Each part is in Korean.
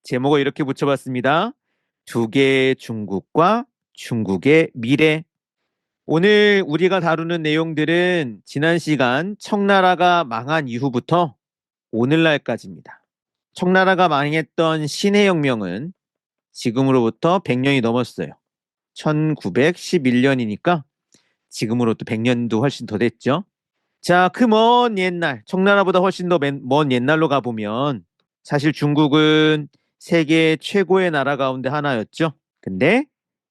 제목을 이렇게 붙여봤습니다. 두 개의 중국과 중국의 미래. 오늘 우리가 다루는 내용들은 지난 시간 청나라가 망한 이후부터 오늘날까지입니다. 청나라가 망했던 신해혁명은 지금으로부터 100년이 넘었어요. 1911년이니까 지금으로부터 100년도 훨씬 더 됐죠. 자, 그 먼 옛날, 청나라보다 훨씬 더 먼 옛날로 가보면 사실 중국은 세계 최고의 나라 가운데 하나였죠. 근데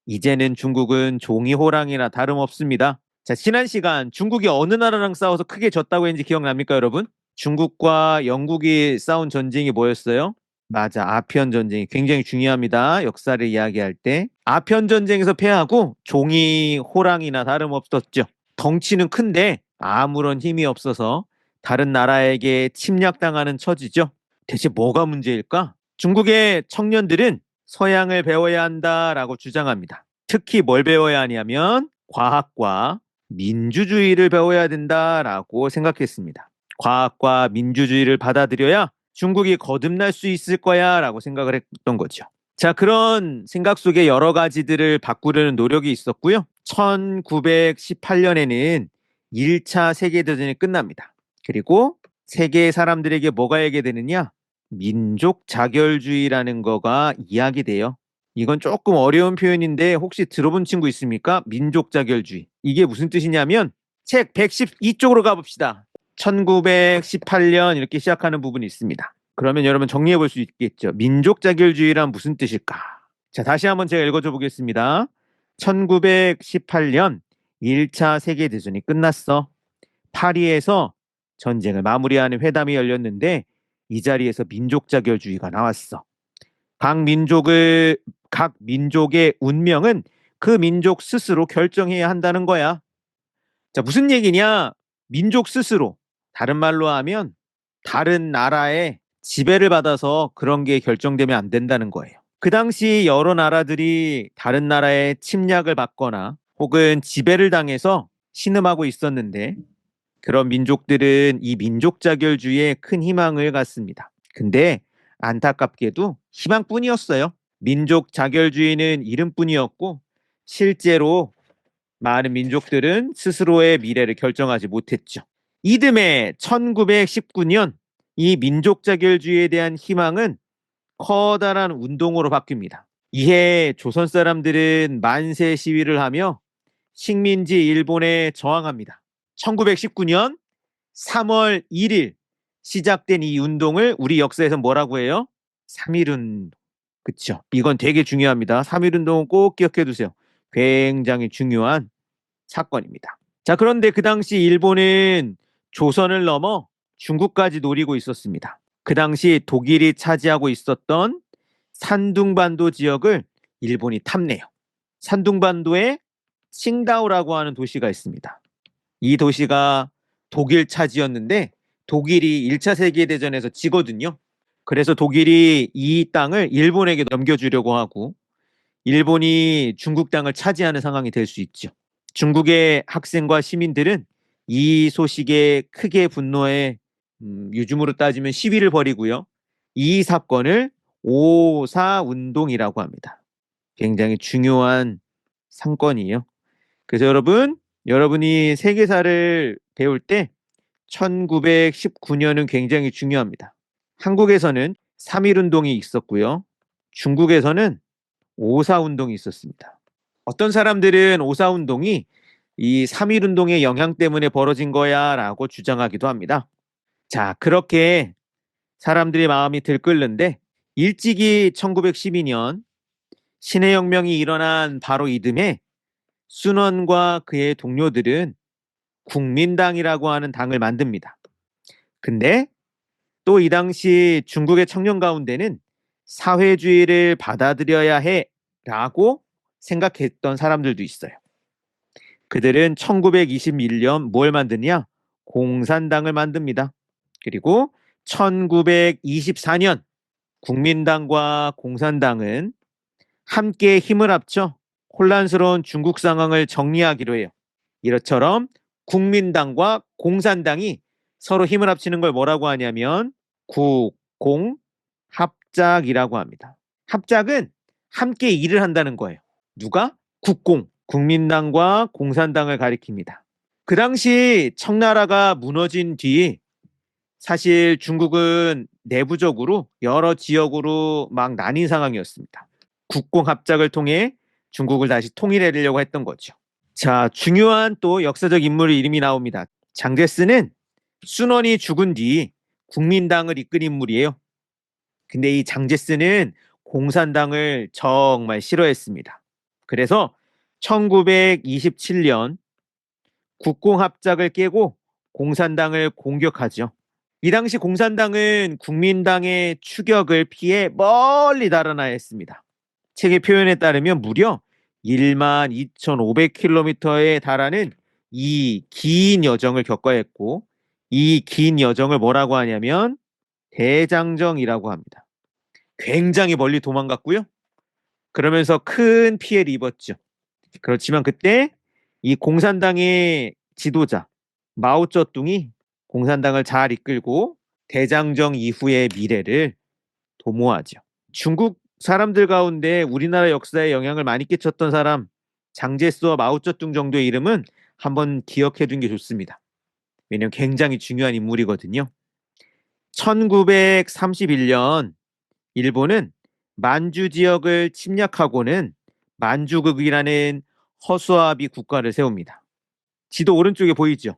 이제는 중국은 종이 호랑이나 다름없습니다. 자, 지난 시간 중국이 어느 나라랑 싸워서 크게 졌다고 했는지 기억납니까, 여러분? 중국과 영국이 싸운 전쟁이 뭐였어요? 맞아, 아편 전쟁이 굉장히 중요합니다. 역사를 이야기할 때. 아편 전쟁에서 패하고 종이 호랑이나 다름없었죠. 덩치는 큰데 아무런 힘이 없어서 다른 나라에게 침략당하는 처지죠. 대체 뭐가 문제일까? 중국의 청년들은 서양을 배워야 한다라고 주장합니다. 특히 뭘 배워야 하냐면 과학과 민주주의를 배워야 된다라고 생각했습니다. 과학과 민주주의를 받아들여야 중국이 거듭날 수 있을 거야 라고 생각을 했던 거죠. 자, 그런 생각 속에 여러 가지들을 바꾸려는 노력이 있었고요. 1918년에는 1차 세계대전이 끝납니다. 그리고 세계 사람들에게 뭐가 얘기되느냐? 민족 자결주의라는 거가 이야기돼요. 이건 조금 어려운 표현인데 혹시 들어본 친구 있습니까? 민족 자결주의. 이게 무슨 뜻이냐면 책 112쪽으로 가봅시다. 1918년 이렇게 시작하는 부분이 있습니다. 그러면 여러분 정리해 볼 수 있겠죠. 민족 자결주의란 무슨 뜻일까? 자, 다시 한번 제가 읽어줘 보겠습니다. 1918년 1차 세계대전이 끝났어. 파리에서 전쟁을 마무리하는 회담이 열렸는데 이 자리에서 민족 자결주의가 나왔어. 각 민족의 운명은 그 민족 스스로 결정해야 한다는 거야. 자, 무슨 얘기냐? 민족 스스로. 다른 말로 하면 다른 나라의 지배를 받아서 그런 게 결정되면 안 된다는 거예요. 그 당시 여러 나라들이 다른 나라의 침략을 받거나 혹은 지배를 당해서 신음하고 있었는데 그런 민족들은 이 민족 자결주의에 큰 희망을 갖습니다. 근데 안타깝게도 희망뿐이었어요. 민족 자결주의는 이름뿐이었고 실제로 많은 민족들은 스스로의 미래를 결정하지 못했죠. 이듬해 1919년 이 민족 자결주의에 대한 희망은 커다란 운동으로 바뀝니다. 이해 조선 사람들은 만세 시위를 하며 식민지 일본에 저항합니다. 1919년 3월 1일 시작된 이 운동을 우리 역사에서 뭐라고 해요? 3.1운동. 그쵸? 이건 되게 중요합니다. 3.1운동은 꼭 기억해 두세요. 굉장히 중요한 사건입니다. 자, 그런데 그 당시 일본은 조선을 넘어 중국까지 노리고 있었습니다. 그 당시 독일이 차지하고 있었던 산둥반도 지역을 일본이 탐내요. 산둥반도에 칭다오라고 하는 도시가 있습니다. 이 도시가 독일 차지였는데 독일이 1차 세계대전에서 지거든요. 그래서 독일이 이 땅을 일본에게 넘겨주려고 하고 일본이 중국 땅을 차지하는 상황이 될 수 있죠. 중국의 학생과 시민들은 이 소식에 크게 분노해 요즘으로 따지면 시위를 벌이고요. 이 사건을 오사운동이라고 합니다. 굉장히 중요한 사건이에요. 그래서 여러분이 세계사를 배울 때 1919년은 굉장히 중요합니다. 한국에서는 3.1운동이 있었고요. 중국에서는 5.4운동이 있었습니다. 어떤 사람들은 5.4운동이 이 3.1운동의 영향 때문에 벌어진 거야 라고 주장하기도 합니다. 자, 그렇게 사람들의 마음이 들끓는데 일찍이 1912년 신해혁명이 일어난 바로 이듬해 순원과 그의 동료들은 국민당이라고 하는 당을 만듭니다. 근데 또 이 당시 중국의 청년 가운데는 사회주의를 받아들여야 해라고 생각했던 사람들도 있어요. 그들은 1921년 뭘 만드냐? 공산당을 만듭니다. 그리고 1924년 국민당과 공산당은 함께 힘을 합쳐 혼란스러운 중국 상황을 정리하기로 해요. 이처럼 국민당과 공산당이 서로 힘을 합치는 걸 뭐라고 하냐면 국공합당 합작이라고 합니다. 합작은 함께 일을 한다는 거예요. 누가? 국공, 국민당과 공산당을 가리킵니다. 그 당시 청나라가 무너진 뒤 사실 중국은 내부적으로 여러 지역으로 막 나뉜 상황이었습니다. 국공 합작을 통해 중국을 다시 통일하려고 했던 거죠. 자, 중요한 또 역사적 인물의 이름이 나옵니다. 장제스는 순원이 죽은 뒤 국민당을 이끈 인물이에요. 근데 이 장제스는 공산당을 정말 싫어했습니다. 그래서 1927년 국공합작을 깨고 공산당을 공격하죠. 이 당시 공산당은 국민당의 추격을 피해 멀리 달아나 했습니다. 책의 표현에 따르면 무려 12,500km에 달하는 이 긴 여정을 겪어야 했고, 이 긴 여정을 뭐라고 하냐면 대장정이라고 합니다. 굉장히 멀리 도망갔고요. 그러면서 큰 피해를 입었죠. 그렇지만 그때 이 공산당의 지도자 마오쩌둥이 공산당을 잘 이끌고 대장정 이후의 미래를 도모하죠. 중국 사람들 가운데 우리나라 역사에 영향을 많이 끼쳤던 사람 장제스와 마오쩌둥 정도의 이름은 한번 기억해 둔 게 좋습니다. 왜냐하면 굉장히 중요한 인물이거든요. 1931년 일본은 만주 지역을 침략하고는 만주국이라는 허수아비 국가를 세웁니다. 지도 오른쪽에 보이죠?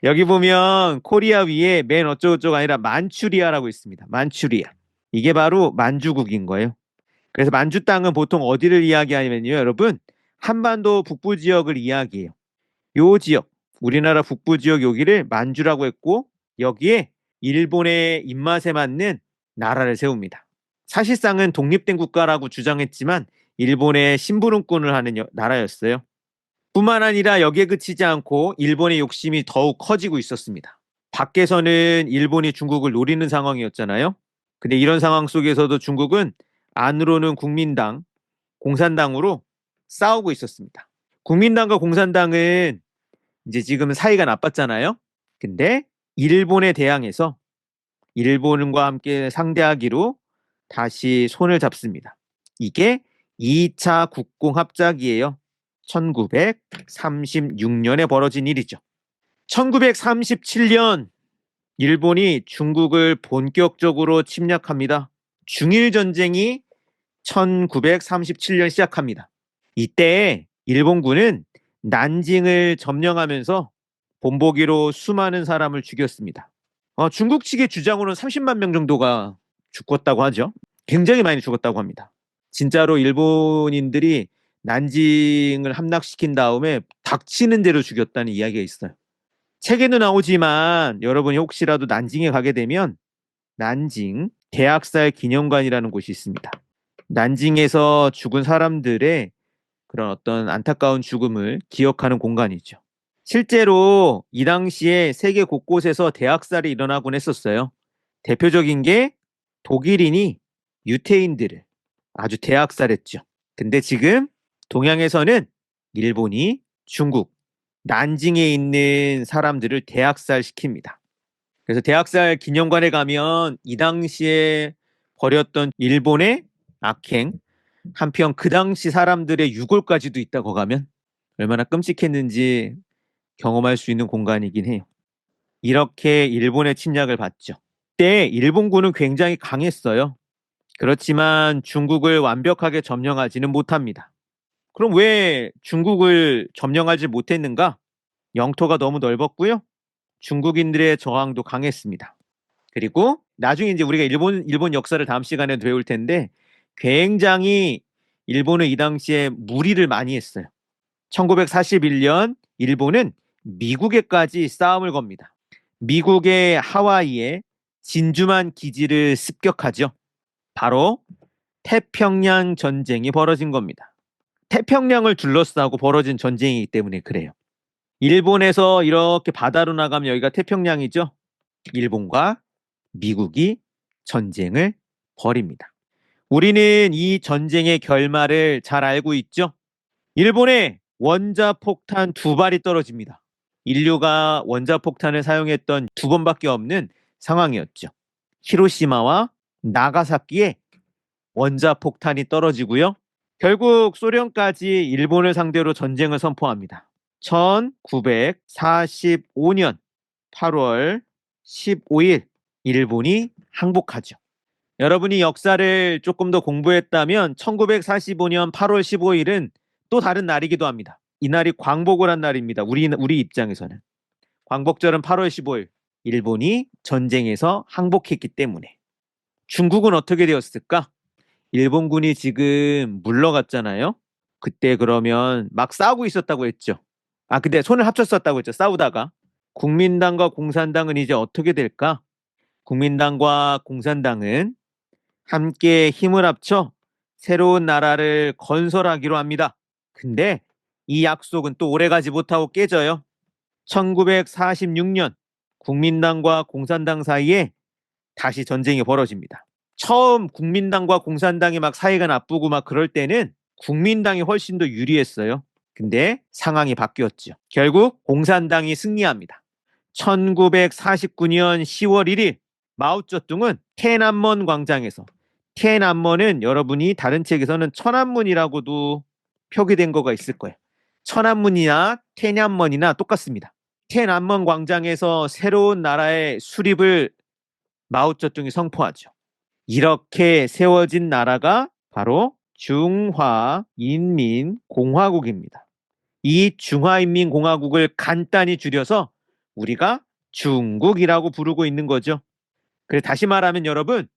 여기 보면 코리아 위에 맨 어쩌고저쩌고 아니라 만추리아라고 있습니다. 만추리아. 이게 바로 만주국인 거예요. 그래서 만주 땅은 보통 어디를 이야기하냐면요, 여러분. 한반도 북부 지역을 이야기해요. 요 지역, 우리나라 북부 지역 여기를 만주라고 했고 여기에 일본의 입맛에 맞는 나라를 세웁니다. 사실상은 독립된 국가라고 주장했지만 일본의 심부름꾼을 하는 나라였어요. 뿐만 아니라 여기에 그치지 않고 일본의 욕심이 더욱 커지고 있었습니다. 밖에서는 일본이 중국을 노리는 상황이었잖아요. 근데 이런 상황 속에서도 중국은 안으로는 국민당, 공산당으로 싸우고 있었습니다. 국민당과 공산당은 이제 지금 사이가 나빴잖아요. 근데 일본에 대항해서 일본과 함께 상대하기로 다시 손을 잡습니다. 이게 2차 국공합작이에요. 1936년에 벌어진 일이죠. 1937년 일본이 중국을 본격적으로 침략합니다. 중일전쟁이 1937년 시작합니다. 이때 일본군은 난징을 점령하면서 본보기로 수많은 사람을 죽였습니다. 중국 측의 주장으로는 30만 명 정도가 죽었다고 하죠. 굉장히 많이 죽었다고 합니다. 진짜로 일본인들이 난징을 함락시킨 다음에 닥치는 대로 죽였다는 이야기가 있어요. 책에도 나오지만 여러분이 혹시라도 난징에 가게 되면 난징 대학살 기념관이라는 곳이 있습니다. 난징에서 죽은 사람들의 그런 어떤 안타까운 죽음을 기억하는 공간이죠. 실제로 이 당시에 세계 곳곳에서 대학살이 일어나곤 했었어요. 대표적인 게 독일인이 유태인들을 아주 대학살했죠. 근데 지금 동양에서는 일본이 중국, 난징에 있는 사람들을 대학살 시킵니다. 그래서 대학살 기념관에 가면 이 당시에 벌였던 일본의 악행, 한편 그 당시 사람들의 유골까지도 있다고 가면 얼마나 끔찍했는지 경험할 수 있는 공간이긴 해요. 이렇게 일본의 침략을 받죠. 그때 일본군은 굉장히 강했어요. 그렇지만 중국을 완벽하게 점령하지는 못합니다. 그럼 왜 중국을 점령하지 못했는가? 영토가 너무 넓었고요. 중국인들의 저항도 강했습니다. 그리고 나중에 이제 우리가 일본 역사를 다음 시간에 배울 텐데 굉장히 일본은 이 당시에 무리를 많이 했어요. 1941년 일본은 미국에까지 싸움을 겁니다. 미국의 하와이에 진주만 기지를 습격하죠. 바로 태평양 전쟁이 벌어진 겁니다. 태평양을 둘러싸고 벌어진 전쟁이기 때문에 그래요. 일본에서 이렇게 바다로 나가면 여기가 태평양이죠. 일본과 미국이 전쟁을 벌입니다. 우리는 이 전쟁의 결말을 잘 알고 있죠. 일본에 원자폭탄 2발이 떨어집니다. 인류가 원자폭탄을 사용했던 2번밖에 없는 상황이었죠. 히로시마와 나가사키에 원자폭탄이 떨어지고요. 결국 소련까지 일본을 상대로 전쟁을 선포합니다. 1945년 8월 15일 일본이 항복하죠. 여러분이 역사를 조금 더 공부했다면 1945년 8월 15일은 또 다른 날이기도 합니다. 이날이 광복을 한 날입니다. 우리 입장에서는. 광복절은 8월 15일. 일본이 전쟁에서 항복했기 때문에. 중국은 어떻게 되었을까? 일본군이 지금 물러갔잖아요. 그때 그러면 막 싸우고 있었다고 했죠. 근데 손을 합쳤었다고 했죠. 싸우다가. 국민당과 공산당은 이제 어떻게 될까? 국민당과 공산당은 함께 힘을 합쳐 새로운 나라를 건설하기로 합니다. 근데 이 약속은 또 오래가지 못하고 깨져요. 1946년 국민당과 공산당 사이에 다시 전쟁이 벌어집니다. 처음 국민당과 공산당이 막 사이가 나쁘고 막 그럴 때는 국민당이 훨씬 더 유리했어요. 근데 상황이 바뀌었죠. 결국 공산당이 승리합니다. 1949년 10월 1일 마오쩌둥은天安門 광장에서,天安門은 여러분이 다른 책에서는 천안문이라고도 표기된 거가 있을 거예요. 천안문이나天安門이나 똑같습니다.天安門 광장에서 새로운 나라의 수립을 마오쩌둥이 선포하죠. 이렇게 세워진 나라가 바로 중화인민공화국입니다. 이 중화인민공화국을 간단히 줄여서 우리가 중국이라고 부르고 있는 거죠. 그래서 다시 말하면 여러분,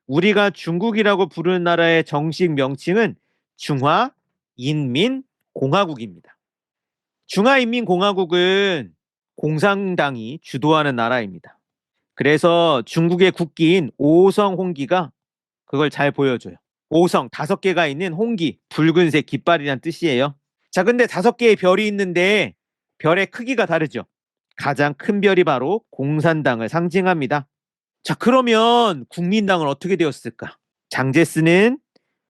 우리가 중국이라고 부르는 나라의 정식 명칭은 중화인민공화국입니다. 중화인민공화국은 공산당이 주도하는 나라입니다. 그래서 중국의 국기인 오성 홍기가 그걸 잘 보여줘요. 오성 5개가 있는 홍기, 붉은색 깃발이란 뜻이에요. 자, 근데 5개의 별이 있는데 별의 크기가 다르죠. 가장 큰 별이 바로 공산당을 상징합니다. 자, 그러면 국민당은 어떻게 되었을까? 장제스는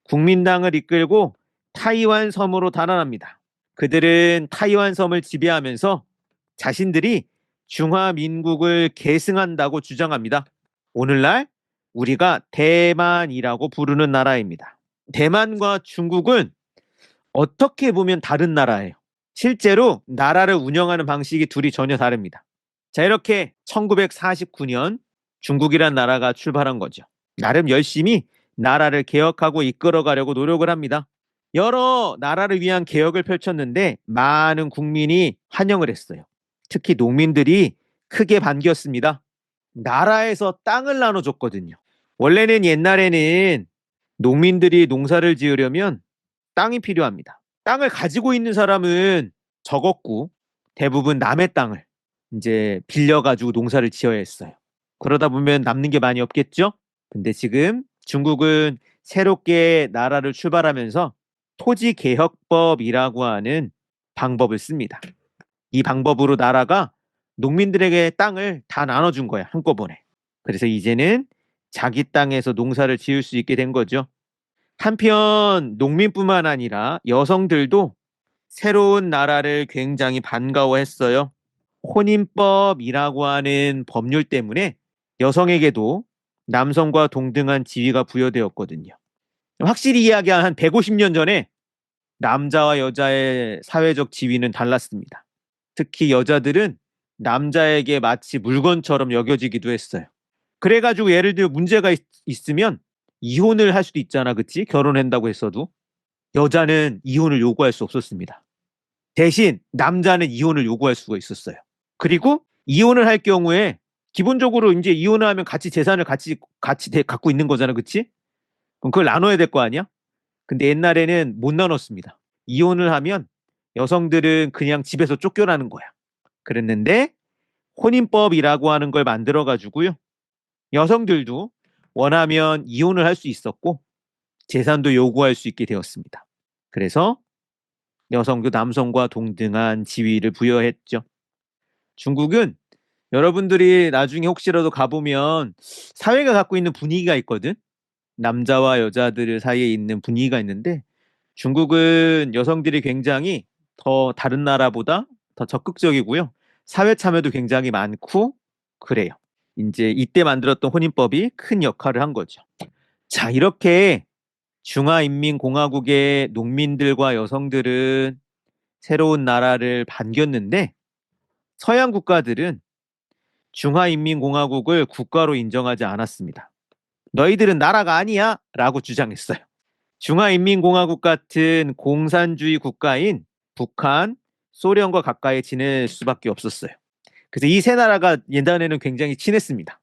국민당을 이끌고 타이완 섬으로 달아납니다. 그들은 타이완 섬을 지배하면서 자신들이 중화민국을 계승한다고 주장합니다. 오늘날 우리가 대만이라고 부르는 나라입니다. 대만과 중국은 어떻게 보면 다른 나라예요. 실제로 나라를 운영하는 방식이 둘이 전혀 다릅니다. 자, 이렇게 1949년 중국이란 나라가 출발한 거죠. 나름 열심히 나라를 개혁하고 이끌어가려고 노력을 합니다. 여러 나라를 위한 개혁을 펼쳤는데 많은 국민이 환영을 했어요. 특히 농민들이 크게 반겼습니다. 나라에서 땅을 나눠줬거든요. 원래는 옛날에는 농민들이 농사를 지으려면 땅이 필요합니다. 땅을 가지고 있는 사람은 적었고 대부분 남의 땅을 이제 빌려가지고 농사를 지어야 했어요. 그러다 보면 남는 게 많이 없겠죠? 근데 지금 중국은 새롭게 나라를 출발하면서 토지개혁법이라고 하는 방법을 씁니다. 이 방법으로 나라가 농민들에게 땅을 다 나눠준 거야, 한꺼번에. 그래서 이제는 자기 땅에서 농사를 지을 수 있게 된 거죠. 한편 농민뿐만 아니라 여성들도 새로운 나라를 굉장히 반가워했어요. 혼인법이라고 하는 법률 때문에 여성에게도 남성과 동등한 지위가 부여되었거든요. 확실히 이야기한 한 150년 전에 남자와 여자의 사회적 지위는 달랐습니다. 특히 여자들은 남자에게 마치 물건처럼 여겨지기도 했어요. 그래가지고 예를 들어 문제가 있으면 이혼을 할 수도 있잖아, 그치? 결혼한다고 했어도. 여자는 이혼을 요구할 수 없었습니다. 대신 남자는 이혼을 요구할 수가 있었어요. 그리고 이혼을 할 경우에 기본적으로 이제 이혼을 하면 같이 재산을 같이 갖고 있는 거잖아, 그치? 그럼 그걸 나눠야 될 거 아니야? 근데 옛날에는 못 나눴습니다. 이혼을 하면 여성들은 그냥 집에서 쫓겨나는 거야. 그랬는데 혼인법이라고 하는 걸 만들어 가지고요. 여성들도 원하면 이혼을 할 수 있었고 재산도 요구할 수 있게 되었습니다. 그래서 여성도 남성과 동등한 지위를 부여했죠. 중국은 여러분들이 나중에 혹시라도 가보면 사회가 갖고 있는 분위기가 있거든. 남자와 여자들 사이에 있는 분위기가 있는데 중국은 여성들이 굉장히 더 다른 나라보다 더 적극적이고요. 사회 참여도 굉장히 많고 그래요. 이제 이때 만들었던 혼인법이 큰 역할을 한 거죠. 자, 이렇게 중화인민공화국의 농민들과 여성들은 새로운 나라를 반겼는데 서양 국가들은 중화인민공화국을 국가로 인정하지 않았습니다. 너희들은 나라가 아니야 라고 주장했어요. 중화인민공화국 같은 공산주의 국가인 북한, 소련과 가까이 지낼 수밖에 없었어요. 그래서 이 세 나라가 옛날에는 굉장히 친했습니다.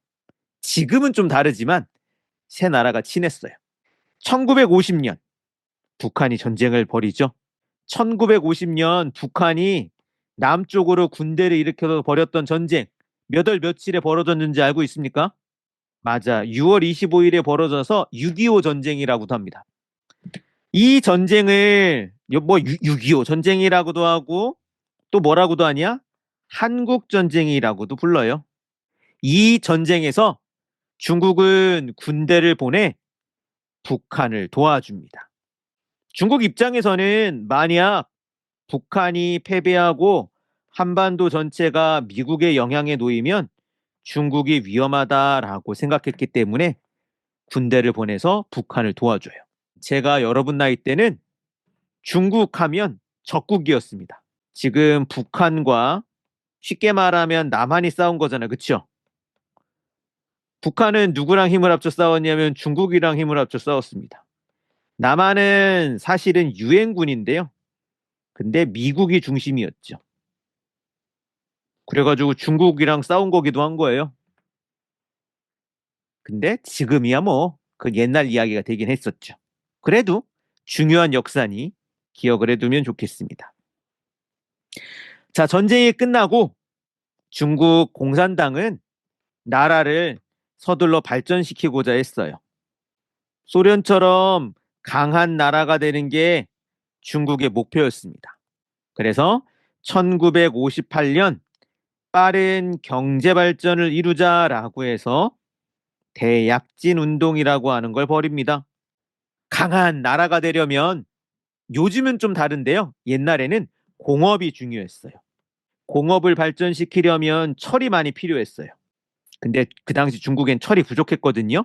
지금은 좀 다르지만 세 나라가 친했어요. 1950년 북한이 전쟁을 벌이죠. 1950년 북한이 남쪽으로 군대를 일으켜서 벌였던 전쟁 몇 월 며칠에 벌어졌는지 알고 있습니까? 맞아. 6월 25일에 벌어져서 6.25 전쟁이라고도 합니다. 이 전쟁을 뭐 6.25 전쟁이라고도 하고 또 뭐라고도 하냐? 한국 전쟁이라고도 불러요. 이 전쟁에서 중국은 군대를 보내 북한을 도와줍니다. 중국 입장에서는 만약 북한이 패배하고 한반도 전체가 미국의 영향에 놓이면 중국이 위험하다라고 생각했기 때문에 군대를 보내서 북한을 도와줘요. 제가 여러분 나이 때는 중국 하면 적국이었습니다. 지금 북한과 쉽게 말하면 남한이 싸운 거잖아요. 그쵸? 북한은 누구랑 힘을 합쳐 싸웠냐면 중국이랑 힘을 합쳐 싸웠습니다. 남한은 사실은 유엔군인데요. 근데 미국이 중심이었죠. 그래가지고 중국이랑 싸운 거기도 한 거예요. 근데 지금이야 뭐 그 옛날 이야기가 되긴 했었죠. 그래도 중요한 역사니 기억을 해두면 좋겠습니다. 자, 전쟁이 끝나고 중국 공산당은 나라를 서둘러 발전시키고자 했어요. 소련처럼 강한 나라가 되는 게 중국의 목표였습니다. 그래서 1958년 빠른 경제 발전을 이루자라고 해서 대약진 운동이라고 하는 걸 벌입니다. 강한 나라가 되려면 요즘은 좀 다른데요. 옛날에는 공업이 중요했어요. 공업을 발전시키려면 철이 많이 필요했어요. 근데 그 당시 중국엔 철이 부족했거든요.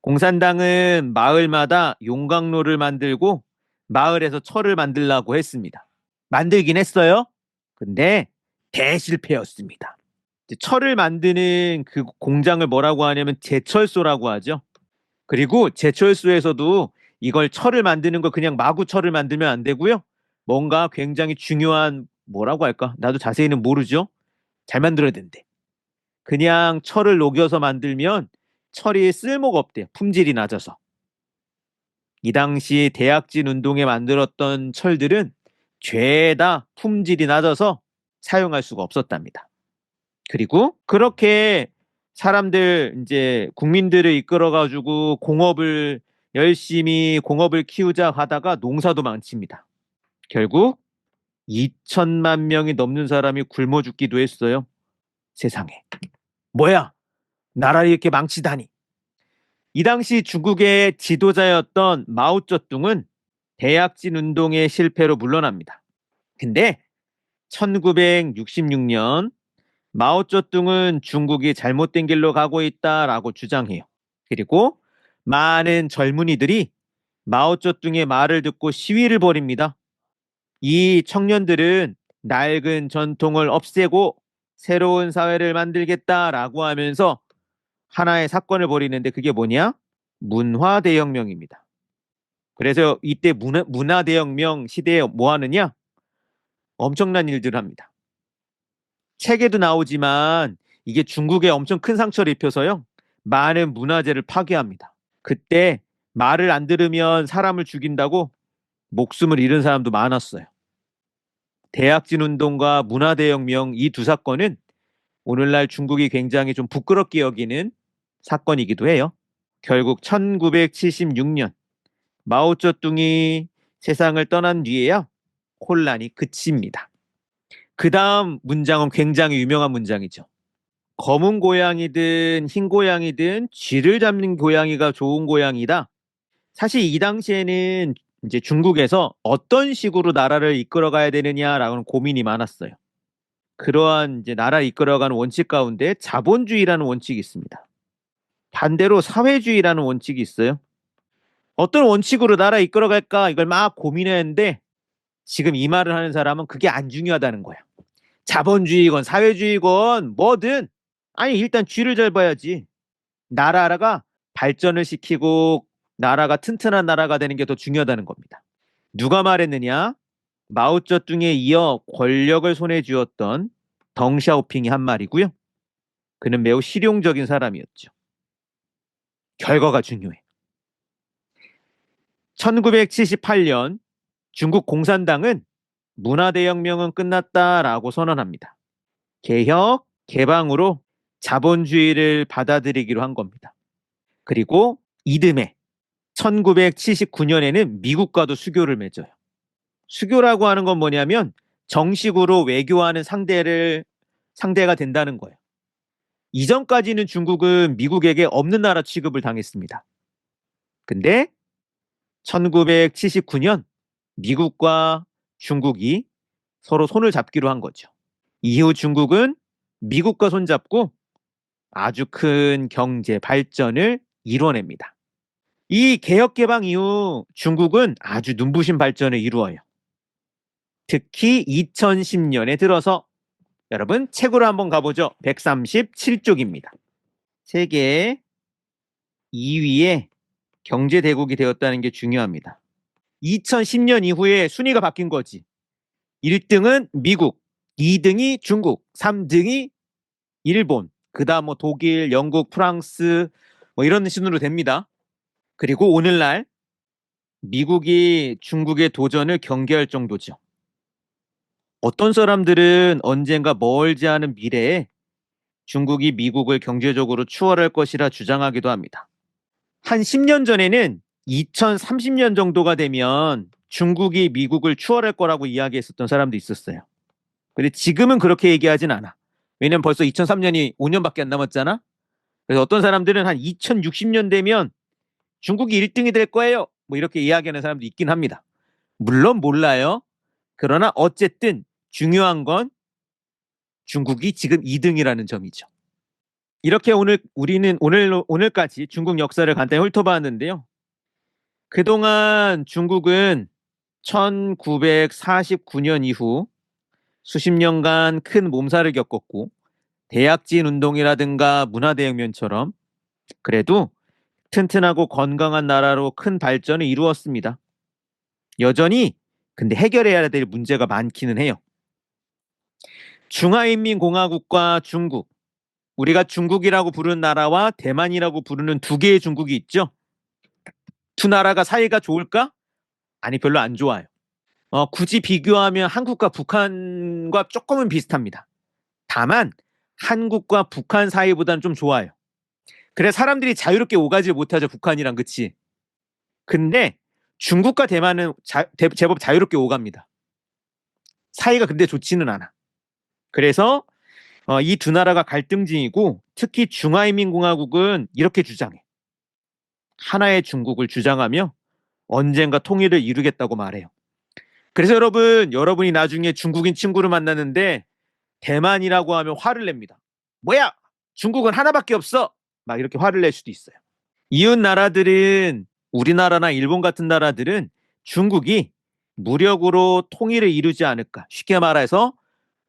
공산당은 마을마다 용광로를 만들고 마을에서 철을 만들라고 했습니다. 만들긴 했어요. 근데 대실패였습니다. 철을 만드는 그 공장을 뭐라고 하냐면 제철소라고 하죠. 그리고 제철소에서도 이걸 철을 만드는 거 그냥 마구 철을 만들면 안 되고요. 뭔가 굉장히 중요한 뭐라고 할까? 나도 자세히는 모르죠. 잘 만들어야 된대. 그냥 철을 녹여서 만들면 철이 쓸모가 없대요. 품질이 낮아서. 이 당시 대약진 운동에 만들었던 철들은 죄다 품질이 낮아서 사용할 수가 없었답니다. 그리고 그렇게 사람들 이제 국민들을 이끌어가지고 공업을 열심히 공업을 키우자 하다가 농사도 망칩니다. 결국 2천만 명이 넘는 사람이 굶어 죽기도 했어요. 세상에. 뭐야? 나라를 이렇게 망치다니. 이 당시 중국의 지도자였던 마오쩌둥은 대약진 운동의 실패로 물러납니다. 근데 1966년 마오쩌둥은 중국이 잘못된 길로 가고 있다라고 주장해요. 그리고 많은 젊은이들이 마오쩌둥의 말을 듣고 시위를 벌입니다. 이 청년들은 낡은 전통을 없애고 새로운 사회를 만들겠다라고 하면서 하나의 사건을 벌이는데 그게 뭐냐? 문화대혁명입니다. 그래서 이때 문화대혁명 시대에 뭐 하느냐? 엄청난 일들을 합니다. 책에도 나오지만 이게 중국에 엄청 큰 상처를 입혀서요. 많은 문화재를 파괴합니다. 그때 말을 안 들으면 사람을 죽인다고 목숨을 잃은 사람도 많았어요. 대약진 운동과 문화대혁명 이 두 사건은 오늘날 중국이 굉장히 좀 부끄럽게 여기는 사건이기도 해요. 결국 1976년 마오쩌둥이 세상을 떠난 뒤에야 혼란이 그칩니다. 그 다음 문장은 굉장히 유명한 문장이죠. 검은 고양이든 흰 고양이든 쥐를 잡는 고양이가 좋은 고양이다. 사실 이 당시에는 이제 중국에서 어떤 식으로 나라를 이끌어 가야 되느냐라는 고민이 많았어요. 그러한 이제 나라 이끌어가는 원칙 가운데 자본주의라는 원칙이 있습니다. 반대로 사회주의라는 원칙이 있어요. 어떤 원칙으로 나라 이끌어갈까 이걸 막 고민했는데 지금 이 말을 하는 사람은 그게 안 중요하다는 거야. 자본주의건 사회주의건 뭐든 아니 일단 쥐를 잘 봐야지. 나라가 발전을 시키고 나라가 튼튼한 나라가 되는 게 더 중요하다는 겁니다. 누가 말했느냐? 마오쩌둥에 이어 권력을 손에 쥐었던 덩샤오핑이 한 말이고요. 그는 매우 실용적인 사람이었죠. 결과가 중요해. 1978년 중국 공산당은 문화대혁명은 끝났다라고 선언합니다. 개혁, 개방으로 자본주의를 받아들이기로 한 겁니다. 그리고 이듬해 1979년에는 미국과도 수교를 맺어요. 수교라고 하는 건 뭐냐면 정식으로 외교하는 상대가 된다는 거예요. 이전까지는 중국은 미국에게 없는 나라 취급을 당했습니다. 근데 1979년 미국과 중국이 서로 손을 잡기로 한 거죠. 이후 중국은 미국과 손잡고 아주 큰 경제 발전을 이뤄냅니다. 이 개혁 개방 이후 중국은 아주 눈부신 발전을 이루어요. 특히 2010년에 들어서 여러분 책으로 한번 가보죠. 137쪽입니다. 세계 2위의 경제 대국이 되었다는 게 중요합니다. 2010년 이후에 순위가 바뀐 거지. 1등은 미국, 2등이 중국, 3등이 일본, 그 다음 뭐 독일, 영국, 프랑스 뭐 이런 순으로 됩니다. 그리고 오늘날 미국이 중국의 도전을 경계할 정도죠. 어떤 사람들은 언젠가 멀지 않은 미래에 중국이 미국을 경제적으로 추월할 것이라 주장하기도 합니다. 한 10년 전에는 2030년 정도가 되면 중국이 미국을 추월할 거라고 이야기했었던 사람도 있었어요. 근데 지금은 그렇게 얘기하진 않아. 왜냐면 벌써 2003년이 5년밖에 안 남았잖아. 그래서 어떤 사람들은 한 2060년 되면 중국이 1등이 될 거예요. 뭐 이렇게 이야기하는 사람도 있긴 합니다. 물론 몰라요. 그러나 어쨌든 중요한 건 중국이 지금 2등이라는 점이죠. 이렇게 우리는 오늘까지 중국 역사를 간단히 훑어봤는데요. 그동안 중국은 1949년 이후 수십 년간 큰 몸살을 겪었고 대약진 운동이라든가 문화대혁명처럼 그래도 튼튼하고 건강한 나라로 큰 발전을 이루었습니다. 여전히 근데 해결해야 될 문제가 많기는 해요. 중화인민공화국과 중국, 우리가 중국이라고 부르는 나라와 대만이라고 부르는 두 개의 중국이 있죠. 두 나라가 사이가 좋을까? 아니 별로 안 좋아요. 굳이 비교하면 한국과 북한과 조금은 비슷합니다. 다만 한국과 북한 사이보다는 좀 좋아요. 그래 사람들이 자유롭게 오가지 못하죠. 북한이랑 그치? 근데 중국과 대만은 제법 자유롭게 오갑니다. 사이가 근데 좋지는 않아. 그래서 이 두 나라가 갈등징이고 특히 중화인민공화국은 이렇게 주장해. 하나의 중국을 주장하며 언젠가 통일을 이루겠다고 말해요. 그래서 여러분이 나중에 중국인 친구를 만나는데 대만이라고 하면 화를 냅니다. 뭐야? 중국은 하나밖에 없어. 막 이렇게 화를 낼 수도 있어요. 이웃 나라들은 우리나라나 일본 같은 나라들은 중국이 무력으로 통일을 이루지 않을까. 쉽게 말해서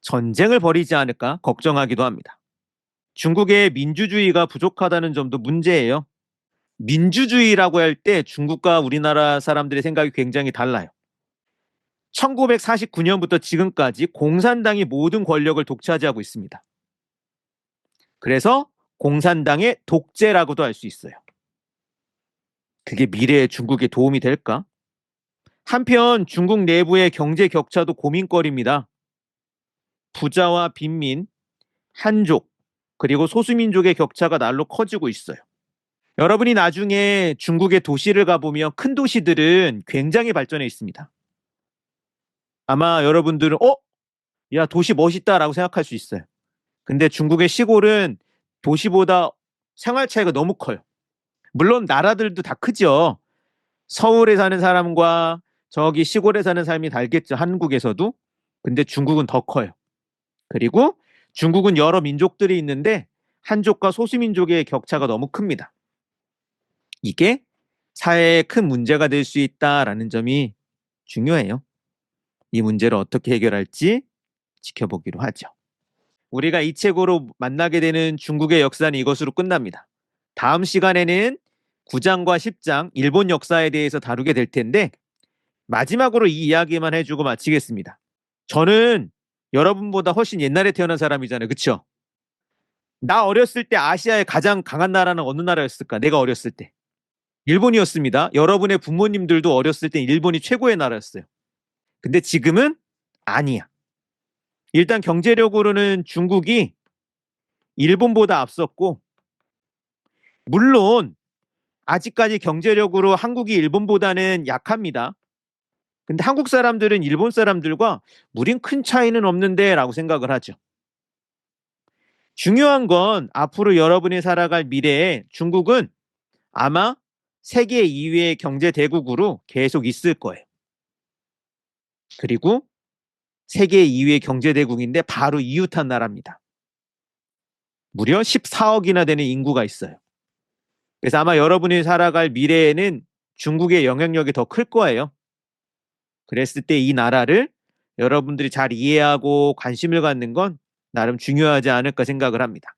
전쟁을 벌이지 않을까 걱정하기도 합니다. 중국의 민주주의가 부족하다는 점도 문제예요. 민주주의라고 할 때 중국과 우리나라 사람들의 생각이 굉장히 달라요. 1949년부터 지금까지 공산당이 모든 권력을 독차지하고 있습니다. 그래서 공산당의 독재라고도 할 수 있어요. 그게 미래의 중국에 도움이 될까? 한편 중국 내부의 경제 격차도 고민거리입니다. 부자와 빈민, 한족, 그리고 소수민족의 격차가 날로 커지고 있어요. 여러분이 나중에 중국의 도시를 가보면 큰 도시들은 굉장히 발전해 있습니다. 아마 여러분들은 야 도시 멋있다라고 생각할 수 있어요. 근데 중국의 시골은 도시보다 생활 차이가 너무 커요. 물론 나라들도 다 크죠. 서울에 사는 사람과 저기 시골에 사는 사람이 다르겠죠. 한국에서도. 근데 중국은 더 커요. 그리고 중국은 여러 민족들이 있는데 한족과 소수민족의 격차가 너무 큽니다. 이게 사회에 큰 문제가 될 수 있다라는 점이 중요해요. 이 문제를 어떻게 해결할지 지켜보기로 하죠. 우리가 이 책으로 만나게 되는 중국의 역사는 이것으로 끝납니다. 다음 시간에는 9장과 10장 일본 역사에 대해서 다루게 될 텐데 마지막으로 이 이야기만 해주고 마치겠습니다. 저는 여러분보다 훨씬 옛날에 태어난 사람이잖아요. 그쵸? 나 어렸을 때 아시아의 가장 강한 나라는 어느 나라였을까? 내가 어렸을 때. 일본이었습니다. 여러분의 부모님들도 어렸을 때 일본이 최고의 나라였어요. 근데 지금은 아니야. 일단 경제력으로는 중국이 일본보다 앞섰고, 물론 아직까지 경제력으로 한국이 일본보다는 약합니다. 근데 한국 사람들은 일본 사람들과 무린 큰 차이는 없는데 라고 생각을 하죠. 중요한 건 앞으로 여러분이 살아갈 미래에 중국은 아마 세계 2위의 경제 대국으로 계속 있을 거예요. 그리고 세계 2위의 경제 대국인데 바로 이웃한 나라입니다. 무려 14억이나 되는 인구가 있어요. 그래서 아마 여러분이 살아갈 미래에는 중국의 영향력이 더 클 거예요. 그랬을 때 이 나라를 여러분들이 잘 이해하고 관심을 갖는 건 나름 중요하지 않을까 생각을 합니다.